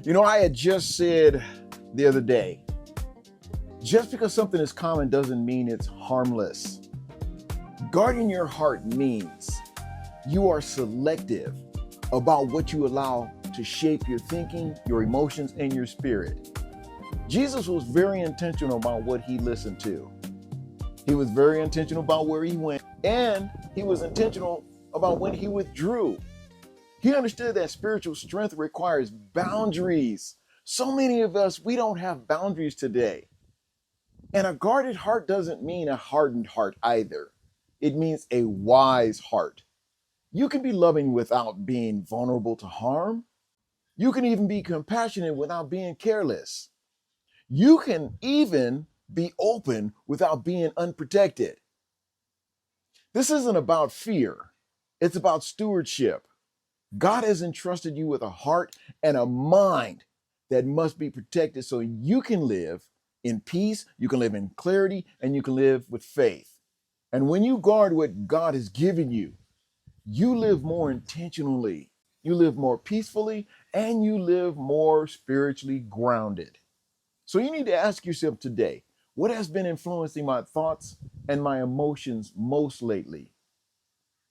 I had just said the other day, just because something is common doesn't mean it's harmless. Guarding your heart means you are selective about what you allow to shape your thinking, your emotions, and your spirit. Jesus was very intentional about what he listened to. He was very intentional about where he went, and he was intentional about when he withdrew. He understood that spiritual strength requires boundaries. So many of us, we don't have boundaries today. And a guarded heart doesn't mean a hardened heart either. It means a wise heart. You can be loving without being vulnerable to harm. You can even be compassionate without being careless. You can even be open without being unprotected. This isn't about fear. It's about stewardship. God has entrusted you with a heart and a mind that must be protected so you can live in peace, you can live in clarity, and you can live with faith. And when you guard what God has given you, you live more intentionally, you live more peacefully, and you live more spiritually grounded. So you need to ask yourself today, what has been influencing my thoughts and my emotions most lately?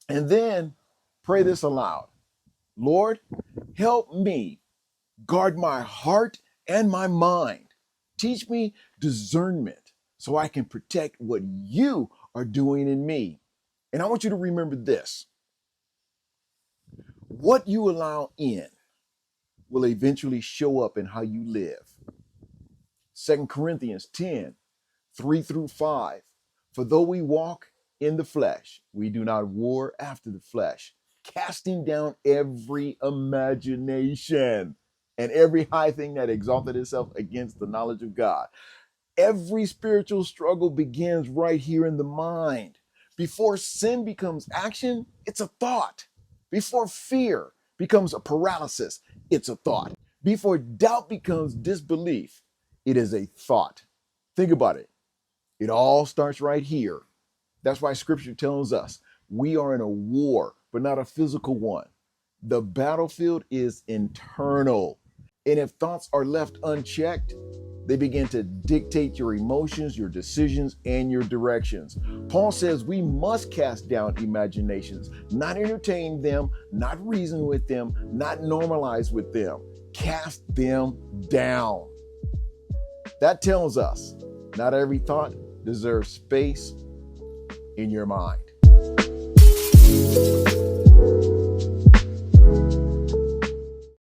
And then pray this aloud. Lord, help me guard my heart and my mind. Teach me discernment so I can protect what you are doing in me. And I want you to remember this. What you allow in will eventually show up in how you live. 2 Corinthians 10, 3-5. For though we walk in the flesh, we do not war after the flesh, casting down every imagination and every high thing that exalted itself against the knowledge of God. Every spiritual struggle begins right here in the mind. Before sin becomes action, it's a thought. Before fear becomes a paralysis, it's a thought. Before doubt becomes disbelief, it is a thought. Think about it. It all starts right here. That's why scripture tells us we are in a war, but not a physical one. The battlefield is internal. And if thoughts are left unchecked, they begin to dictate your emotions, your decisions, and your directions. Paul says we must cast down imaginations, not entertain them, not reason with them, not normalize with them. Cast them down. That tells us not every thought deserves space in your mind.